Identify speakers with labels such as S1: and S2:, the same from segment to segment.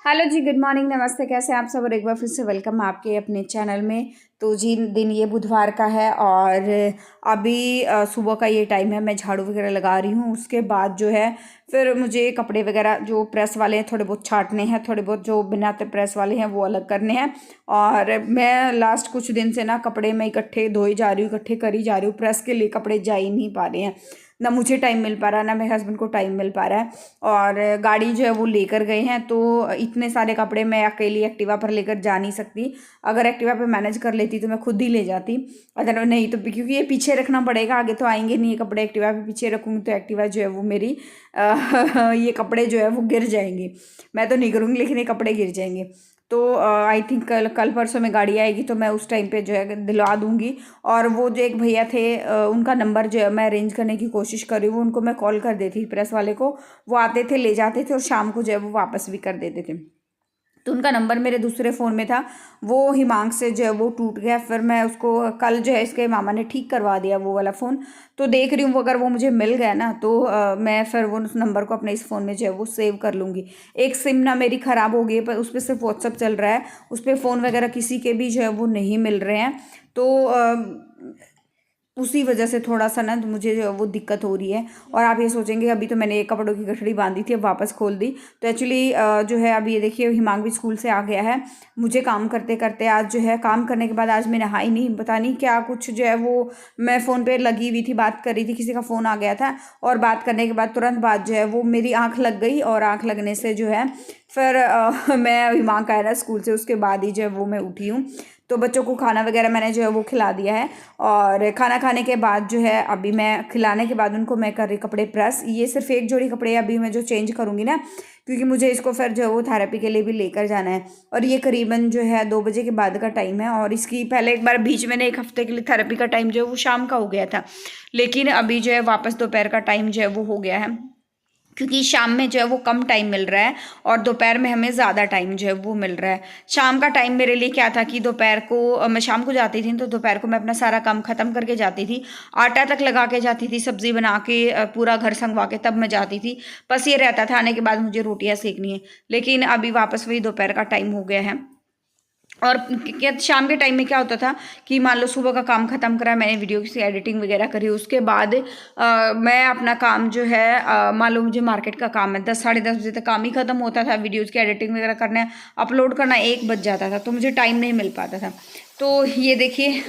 S1: Hello जी, good morning, नमस्ते। कैसे हैं आप सब? और एक बार फिर से वेलकम आपके अपने चैनल में। तो जी दिन ये बुधवार का है और अभी सुबह का ये टाइम है। मैं झाड़ू वगैरह लगा रही हूँ। उसके बाद जो है फिर मुझे कपड़े वगैरह जो प्रेस वाले हैं थोड़े बहुत छांटने हैं, थोड़े बहुत जो बिना प्रेस वाले हैं वो अलग करने हैं। और मैं लास्ट कुछ दिन से ना कपड़े मैं इकट्ठे धोई जा रही हूँ, इकट्ठे करी जा रही हूँ। प्रेस के लिए कपड़े जा ही नहीं पा रहे हैं, ना मुझे टाइम मिल पा रहा है, ना मेरे हस्बैंड को टाइम मिल पा रहा है। और गाड़ी जो है वो लेकर गए हैं, तो इतने सारे कपड़े मैं अकेली एक्टिवा पर लेकर जा नहीं सकती। अगर एक्टिवा पे मैनेज कर लेती तो मैं खुद ही ले जाती, अगर नहीं तो क्योंकि ये पीछे रखना पड़ेगा, आगे तो आएंगे नहीं ये कपड़े। एक्टिवा पे पीछे रखूँगी तो एक्टिवा जो है वो मेरी ये कपड़े जो है वो गिर जाएंगे। मैं तो नहीं करूँगी लेकिन ये कपड़े गिर जाएंगे। तो आई थिंक कल परसों में गाड़ी आएगी तो मैं उस टाइम पे जो है दिलवा दूँगी। और वो जो एक भैया थे उनका नंबर जो है मैं अरेंज करने की कोशिश कर रही हूँ। उनको मैं कॉल कर देती थी प्रेस वाले को, वो आते थे, ले जाते थे और शाम को जो है वो वापस भी कर देते थे। तो उनका नंबर मेरे दूसरे फ़ोन में था, वो हिमांक से जो है वो टूट गया। फिर मैं उसको कल जो है इसके मामा ने ठीक करवा दिया वो वाला फ़ोन। तो देख रही हूँ वो अगर वो मुझे मिल गया ना तो मैं फिर वो उस नंबर को अपने इस फ़ोन में जो है वो सेव कर लूँगी। एक सिम ना मेरी ख़राब हो गई है, पर उस पर सिर्फ व्हाट्सअप चल रहा है, उस पर फ़ोन वगैरह किसी के भी जो है वो नहीं मिल रहे हैं। तो उसी वजह से थोड़ा सा ना तो मुझे जो है वो दिक्कत हो रही है। और आप ये सोचेंगे अभी तो मैंने एक कपड़ों की गठड़ी बांधी थी, अब वापस खोल दी। तो एक्चुअली जो है अभी ये देखिए हिमांक भी स्कूल से आ गया है। मुझे काम करते करते आज जो है काम करने के बाद आज मैं नहाई नहीं, पता नहीं क्या कुछ जो है वो मैं फ़ोन पे लगी हुई थी, बात कर रही थी, किसी का फ़ोन आ गया था। और बात करने के बाद तुरंत बाद जो है वो मेरी आँख लग गई, और आँख लगने से जो है फिर मैं हिमांक आया ना स्कूल से, उसके बाद ही जो है वो मैं उठी हूँ। तो बच्चों को खाना वगैरह मैंने जो है वो खिला दिया है। और खाना खाने के बाद जो है अभी मैं खिलाने के बाद उनको मैं कर रही कपड़े प्रेस। ये सिर्फ एक जोड़ी कपड़े अभी मैं जो चेंज करूँगी ना, क्योंकि मुझे इसको फिर जो है वो थेरेपी के लिए भी लेकर जाना है। और ये करीबन जो है 2 बजे के बाद का टाइम है। और इसकी पहले एक बार बीच में एक हफ्ते के लिए थेरेपी का टाइम जो है वो शाम का हो गया था, लेकिन अभी जो है वापस दोपहर का टाइम जो है वो हो गया है, क्योंकि शाम में जो है वो कम टाइम मिल रहा है और दोपहर में हमें ज़्यादा टाइम जो है वो मिल रहा है। शाम का टाइम मेरे लिए क्या था कि दोपहर को मैं शाम को जाती थी तो दोपहर को मैं अपना सारा काम ख़त्म करके जाती थी, आटा तक लगा के जाती थी, सब्ज़ी बना के पूरा घर संगवा के तब मैं जाती थी। बस ये रहता था आने के बाद मुझे रोटियाँ सेकनी है। लेकिन अभी वापस वही दोपहर का टाइम हो गया है। और क्या शाम के टाइम में क्या होता था कि मान लो सुबह का काम खत्म करा, मैंने वीडियो की एडिटिंग वगैरह करी, उसके बाद मैं अपना काम जो है मान लो मुझे मार्केट का काम है, 10 साढ़े 10 बजे तक काम ही खत्म होता था। वीडियोज़ की एडिटिंग वगैरह करना, अपलोड करना 1 बज जाता था, तो मुझे टाइम नहीं मिल पाता था। तो ये देखिए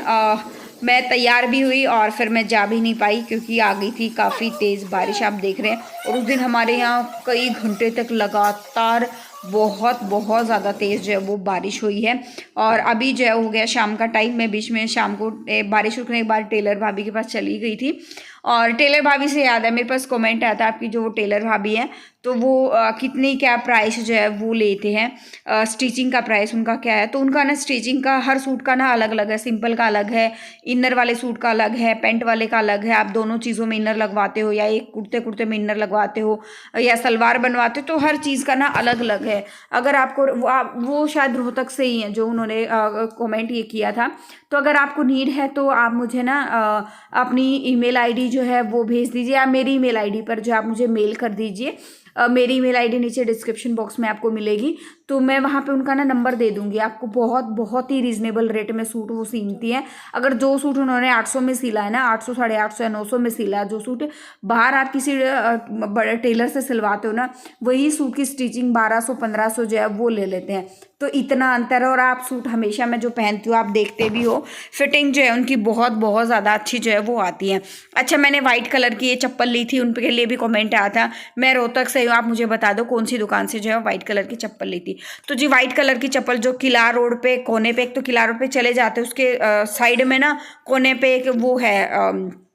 S1: मैं तैयार भी हुई और फिर मैं जा भी नहीं पाई क्योंकि आ गई थी काफ़ी तेज़ बारिश, आप देख रहे हैं। और उस दिन हमारे यहाँ कई घंटे तक लगातार बहुत बहुत ज़्यादा तेज़ जो है वो बारिश हुई है। और अभी जो है हो गया शाम का टाइम, मैं बीच में शाम को बारिश रुकने के बाद टेलर भाभी के पास चली गई थी। और टेलर भाभी से याद है, मेरे पास कमेंट आया था आपकी जो वो टेलर भाभी हैं तो वो कितनी क्या प्राइस जो है वो लेते हैं, स्टिचिंग का प्राइस उनका क्या है। तो उनका ना स्टिचिंग का हर सूट का ना अलग अलग है, सिंपल का अलग है, इनर वाले सूट का अलग है, पेंट वाले का अलग है। आप दोनों चीज़ों में इनर लगवाते हो या एक कुर्ते कुर्ते में इनर लगवाते हो या सलवार बनवाते हो, तो हर चीज़ का ना अलग अलग है। अगर आपको वो शायद रोहतक से ही हैं जो उन्होंने कमेंट ये किया था। तो अगर आपको नीड है तो आप मुझे ना अपनी ईमेल आईडी जो है वो भेज दीजिए, या मेरी ईमेल आईडी पर जो आप मुझे मेल कर दीजिए। मेरी ईमेल आईडी नीचे डिस्क्रिप्शन बॉक्स में आपको मिलेगी, तो मैं वहाँ पे उनका ना नंबर दे दूँगी आपको। बहुत बहुत ही रीज़नेबल रेट में सूट वो सीनती हैं। अगर जो सूट उन्होंने 800 में सिला है ना, 800 साढ़े 800 या 900 में सिला है जो सूट, बाहर आप किसी बड़े टेलर से सिलवाते हो ना, वही सूट की स्टिचिंग 1200 1500 जो है वो ले लेते हैं। तो इतना अंतर है। और आप सूट हमेशा मैं जो पहनती हूँ आप देखते भी हो, फिटिंग जो है उनकी बहुत बहुत ज़्यादा अच्छी जो है वो आती है। अच्छा, मैंने वाइट कलर की ये चप्पल ली थी, उनके लिए भी कमेंट आया था। मैं रोहतक से हूँ, आप मुझे बता दो कौन सी दुकान से जो है वाइट कलर की चप्पल ली थी। तो जी वाइट कलर की चप्पल जो किला रोड पे कोने पे, एक तो किला रोड पे चले जाते हैं, उसके साइड में ना कोने पे एक वो है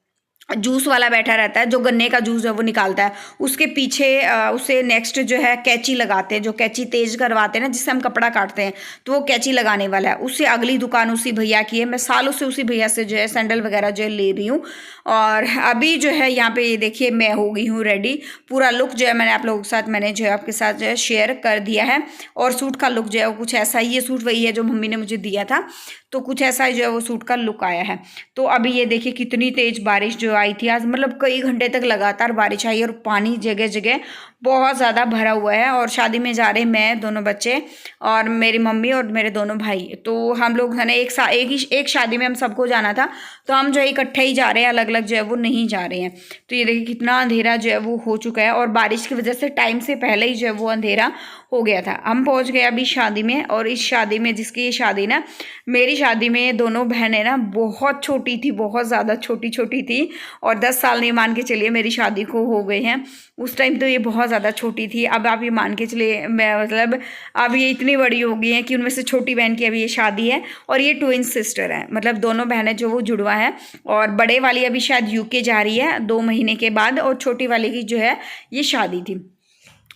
S1: जूस वाला बैठा रहता है जो गन्ने का जूस है वो निकालता है, उसके पीछे उसे नेक्स्ट जो है कैंची लगाते हैं, जो कैंची तेज करवाते हैं ना जिससे हम कपड़ा काटते हैं, तो वो कैंची लगाने वाला है। उससे अगली दुकान उसी भैया की है। मैं सालों से उसी भैया से जो है सैंडल वगैरह जो है ले रही हूँ। और अभी जो है यहाँ पे ये देखिए मैं हो गई हूँ रेडी। पूरा लुक जो है मैंने आप लोगों के साथ मैंने जो है आपके साथ जो है शेयर कर दिया है। और सूट का लुक जो है वो कुछ ऐसा ही, ये सूट वही है जो मम्मी ने मुझे दिया था, तो कुछ ऐसा ही जो है वो सूट का लुक आया है। तो अभी ये देखिए कितनी तेज बारिश जो जो आई थी आज, मतलब कई घंटे तक लगातार बारिश आई और पानी जगह जगह बहुत ज़्यादा भरा हुआ है। और शादी में जा रहे मैं, दोनों बच्चे और मेरी मम्मी और मेरे दोनों भाई। तो हम लोग है ना एक शादी में हम सबको जाना था, तो हम जो है इकट्ठे ही जा रहे हैं, अलग अलग जो है वो नहीं जा रहे हैं। तो ये देखिए कितना अंधेरा जो है वो हो चुका है, और बारिश की वजह से टाइम से पहले ही जो है वो अंधेरा हो गया था। हम पहुंच गए अभी शादी में, और इस शादी में, जिसकी ये शादी ना, मेरी शादी में दोनों बहनें ना बहुत छोटी थी, बहुत ज़्यादा छोटी छोटी थी, और 10 साल नहीं मान के चलिए मेरी शादी को हो गए हैं। उस टाइम तो ये बहुत ज़्यादा छोटी थी। अब आप ये मान के चलिए, मैं मतलब अब ये इतनी बड़ी हो गई हैं कि उनमें से छोटी बहन की अभी ये शादी है, और ये ट्विन सिस्टर है, मतलब दोनों बहनें जो वो जुड़वा है। और बड़े वाली अभी शायद यूके जा रही है 2 महीने के बाद, और छोटी वाली की जो है ये शादी थी।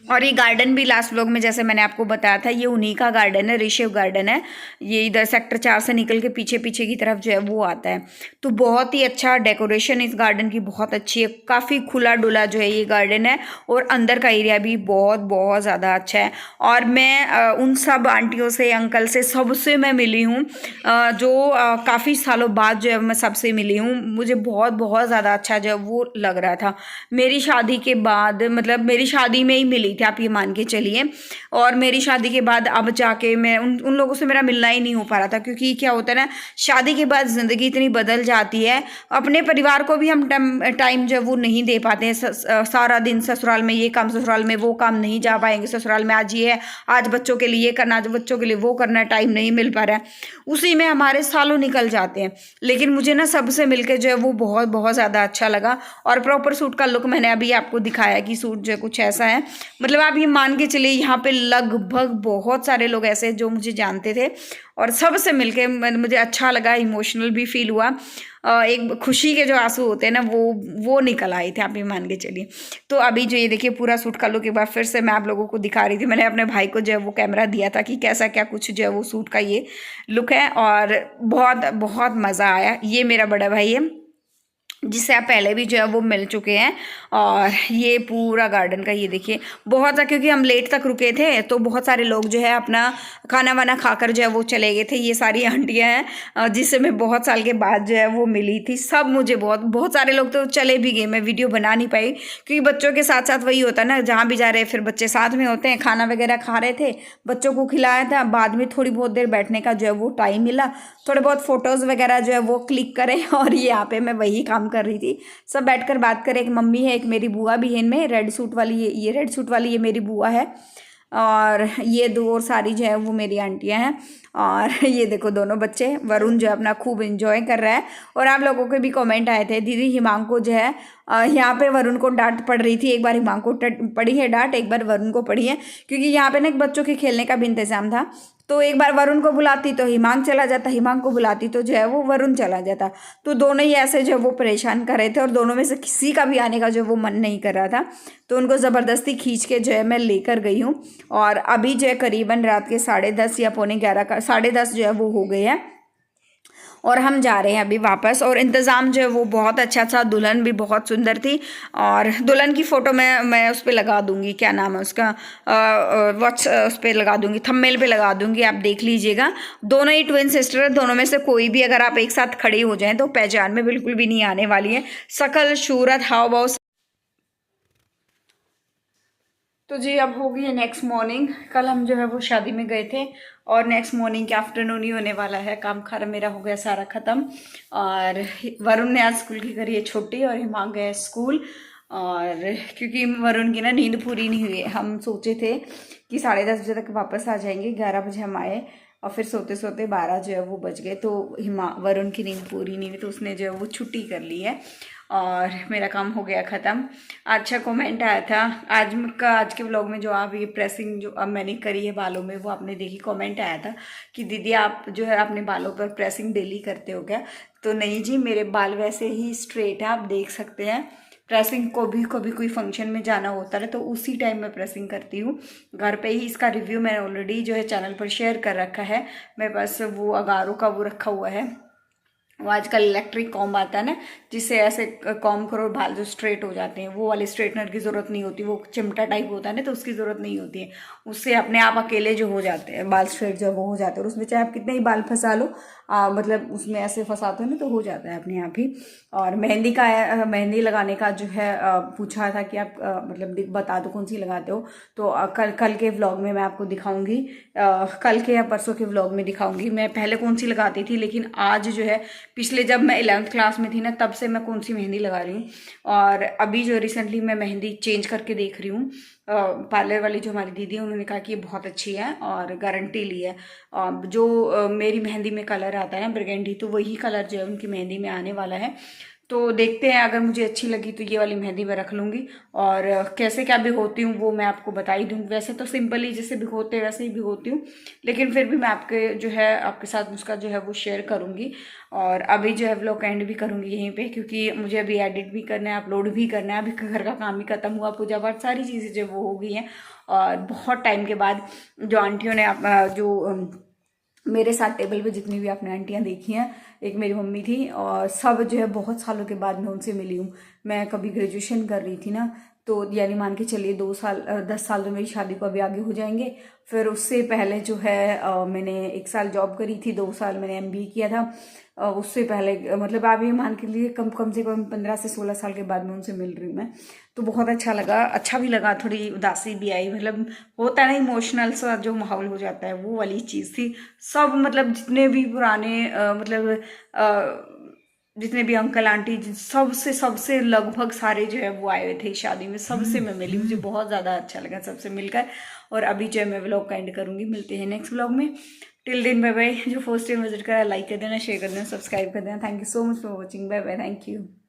S1: और ये गार्डन भी लास्ट व्लॉग में जैसे मैंने आपको बताया था, ये उन्हीं का गार्डन है, ऋषभ गार्डन है। ये इधर सेक्टर 4 से निकल के पीछे पीछे की तरफ जो है वो आता है। तो बहुत ही अच्छा डेकोरेशन इस गार्डन की बहुत अच्छी है, काफ़ी खुला डुला जो है ये गार्डन है, और अंदर का एरिया भी बहुत बहुत ज़्यादा अच्छा है। और मैं उन सब आंटियों से, अंकल से, सबसे मैं मिली हूँ, जो काफ़ी सालों बाद जो है मैं सबसे मिली हूँ। मुझे बहुत बहुत ज़्यादा अच्छा जो है वो लग रहा था। मेरी शादी के बाद, मतलब मेरी शादी में ही मिली थी, आप ये मान के चलिए। और मेरी शादी के बाद अब जाके मैं उन लोगों से मेरा मिलना ही नहीं हो पा रहा था, क्योंकि क्या होता है ना, शादी के बाद ज़िंदगी इतनी बदल जाती है, अपने परिवार को भी हम टाइम जो वो नहीं दे पाते हैं। सारा दिन ससुराल में ये काम, ससुराल में वो काम, नहीं जा पाएंगे ससुराल में, आज ये है, आज बच्चों के लिए ये करना, आज बच्चों के लिए वो करना, टाइम नहीं मिल पा रहा है, उसी में हमारे सालों निकल जाते हैं। लेकिन मुझे ना सबसे मिलकर जो है वो बहुत बहुत ज़्यादा अच्छा लगा। और प्रॉपर सूट का लुक मैंने अभी आपको दिखाया कि सूट जो है कुछ ऐसा है, मतलब आप ये मान के चलिए यहाँ पे लगभग बहुत सारे लोग ऐसे जो मुझे जानते थे, और सबसे मिलके मुझे अच्छा लगा, इमोशनल भी फील हुआ। एक खुशी के जो आंसू होते हैं ना, वो निकल आए थे, आप ये मान के चलिए। तो अभी जो ये देखिए पूरा सूट का लुक एक बार फिर से मैं आप लोगों को दिखा रही थी। मैंने अपने भाई को जो है वो कैमरा दिया था कि कैसा क्या कुछ जो है वो सूट का ये लुक है, और बहुत बहुत मज़ा आया। ये मेरा बड़ा भाई है, जिससे आप पहले भी जो है वो मिल चुके हैं। और ये पूरा गार्डन का ये देखिए बहुत सा, क्योंकि हम लेट तक रुके थे, तो बहुत सारे लोग जो है अपना खाना वाना खाकर जो है वो चले गए थे। ये सारी आंटियां हैं जिससे मैं बहुत साल के बाद जो है वो मिली थी। सब मुझे बहुत सारे लोग तो चले भी गए, मैं वीडियो बना नहीं पाई, क्योंकि बच्चों के साथ साथ वही होता है ना, जहाँ भी जा रहे हैं फिर बच्चे साथ में होते हैं। खाना वगैरह खा रहे थे, बच्चों को खिलाया था, बाद में थोड़ी बहुत देर बैठने का जो है वो टाइम मिला, थोड़े बहुत फ़ोटोज़ वगैरह जो है वो क्लिक करें। और ये यहाँ पे मैं वही काम कर रही थी, सब बैठकर बात करें। एक मम्मी है, एक मेरी बुआ भी है इनमें, रेड सूट वाली, ये रेड सूट वाली ये मेरी बुआ है, और ये दो और सारी जो है वो मेरी आंटियां हैं। और ये देखो दोनों बच्चे, वरुण जो है अपना खूब एंजॉय कर रहा है। और आप लोगों के भी कमेंट आए थे, दीदी हिमांग को जो है यहाँ पे वरुण को डांट पड़ रही थी। एक बार हिमांग को पड़ी है डांट, एक बार वरुण को पड़ी है, क्योंकि यहाँ पे ना एक बच्चों के खेलने का भी इंतजाम था। तो एक बार वरुण को बुलाती तो हिमांग चला जाता, हिमांग को बुलाती तो जो है वो वरुण चला जाता। तो दोनों ही ऐसे जो है वो परेशान कर रहे थे, और दोनों में से किसी का भी आने का जो वो मन नहीं कर रहा था। तो उनको ज़बरदस्ती खींच के जो है मैं लेकर गई हूँ। और अभी जो है करीबन रात के 10:30 या 11:45 का 10:30 जो है वो हो गए हैं, और हम जा रहे हैं अभी वापस। और इंतज़ाम जो है वो बहुत अच्छा था, दुल्हन भी बहुत सुंदर थी। और दुल्हन की फ़ोटो मैं उस पर लगा दूंगी, क्या नाम है उसका, उस पर लगा दूंगी, थंबनेल पे लगा दूंगी, आप देख लीजिएगा। दोनों ही ट्विन सिस्टर है, दोनों में से कोई भी अगर आप एक साथ खड़े हो जाएं तो पहचान में बिल्कुल भी नहीं आने वाली है, शकल सूरत हाव भाव। तो जी अब हो गई है नेक्स्ट मॉर्निंग। कल हम जो है वो शादी में गए थे, और नेक्स्ट मॉर्निंग के आफ्टरनून ही होने वाला है। काम खा मेरा हो गया सारा ख़त्म। और वरुण ने आज स्कूल की करी है छुट्टी, और हिमांग गए स्कूल। और क्योंकि वरुण की ना नींद पूरी नहीं हुई है, हम सोचे थे कि 10:30 बजे तक वापस आ जाएंगे, 11 बजे हम आए, और फिर सोते सोते 12 जो है वो बज गए। तो वरुण की नींद पूरी नहीं हुई, तो उसने जो है वो छुट्टी कर ली है, और मेरा काम हो गया ख़त्म। अच्छा कमेंट आया था आज के व्लॉग में, जो आप ये प्रेसिंग जो अब मैंने करी है बालों में, वो आपने देखी। कमेंट आया था कि दीदी आप जो है अपने बालों पर प्रेसिंग डेली करते हो क्या? तो नहीं जी, मेरे बाल वैसे ही स्ट्रेट है, आप देख सकते हैं। प्रेसिंग को भी कभी कोई फंक्शन में जाना होता है तो उसी टाइम मैं प्रेसिंग करती हूँ घर पे ही। इसका रिव्यू मैंने ऑलरेडी जो है चैनल पर शेयर कर रखा है। मेरे पास वो अगारों का वो रखा हुआ है, वो आजकल इलेक्ट्रिक कॉम्ब आता है ना, जिससे ऐसे कॉम्ब करो बाल जो स्ट्रेट हो जाते हैं, वो वाले स्ट्रेटनर की ज़रूरत नहीं होती, वो चिमटा टाइप होता है ना, तो उसकी ज़रूरत नहीं होती है। उससे अपने आप अकेले जो हो जाते हैं बाल स्ट्रेट, जो वो हो जाते हैं, और उसमें चाहे आप कितने ही बाल फंसा लो, मतलब उसमें ऐसे फंसाते हो ना तो हो जाता है अपने आप ही। और मेहंदी का मेहंदी लगाने का जो है पूछा था कि आप मतलब बता दो कौन सी लगाते हो, तो कल कल के व्लॉग में मैं आपको दिखाऊंगी, कल के या परसों के व्लॉग में दिखाऊंगी मैं पहले कौन सी लगाती थी, लेकिन आज जो है पिछले जब मैं 11th क्लास में थी ना, तब से मैं कौन सी मेहंदी लगा रही हूँ। और अभी जो रिसेंटली मैं मेहंदी चेंज करके देख रही हूँ, पार्लर वाली जो हमारी दीदी है उन्होंने कहा कि ये बहुत अच्छी है और गारंटी ली है। जो मेरी मेहंदी में कलर आता है ना ब्रिगेंडी, तो वही कलर जो है उनकी मेहंदी में आने वाला है। तो देखते हैं, अगर मुझे अच्छी लगी तो ये वाली मेहंदी मैं रख लूँगी। और कैसे क्या भिगोती हूँ वो मैं आपको बता ही दूँगी। वैसे तो सिंपल ही जैसे भिगोते हैं वैसे ही भिगोती हूँ, लेकिन फिर भी मैं आपके जो है आपके साथ उसका जो है वो शेयर करूँगी। और अभी जो है व्लॉग एंड भी करूँगी यहीं पे, क्योंकि मुझे अभी एडिट भी करना है, अपलोड भी करना है। अभी घर का काम ही खत्म हुआ, पूजा पाठ सारी चीज़ें जो वो हो गई हैं। और बहुत टाइम के बाद जो आंटियों ने मेरे साथ टेबल पे जितनी भी आपने आंटियां देखी हैं, एक मेरी मम्मी थी, और सब जो है बहुत सालों के बाद मैं उनसे मिली हूँ। मैं कभी ग्रेजुएशन कर रही थी ना, तो यानी मान के चलिए 2 साल 10 साल तो मेरी शादी को अभी आगे हो जाएंगे। फिर उससे पहले जो है मैंने 1 साल जॉब करी थी, 2 साल मैंने MBA किया था। उससे पहले मतलब आप ये मान के लिए कम कम से कम 15 से 16 साल के बाद मैं उनसे मिल रही हूँ मैं। तो बहुत अच्छा लगा, अच्छा भी लगा, थोड़ी उदासी भी आई, मतलब होता है ना इमोशनल सा जो माहौल हो जाता है, वो वाली चीज़ थी। सब मतलब जितने भी पुराने जितने भी अंकल आंटी सबसे सबसे लगभग सारे जो है वो आए हुए थे शादी में, सबसे मैं मिली, मुझे बहुत ज़्यादा अच्छा लगा सबसे मिलकर। और अभी जो है मैं व्लॉग का एंड करूँगी, मिलते हैं नेक्स्ट व्लॉग में। Till then bye bye. जो फर्स्ट टाइम विजिट करा लाइक कर देना, शेयर कर देना, सब्सक्राइब कर देना। Thank you so much for watching. Bye bye, thank you.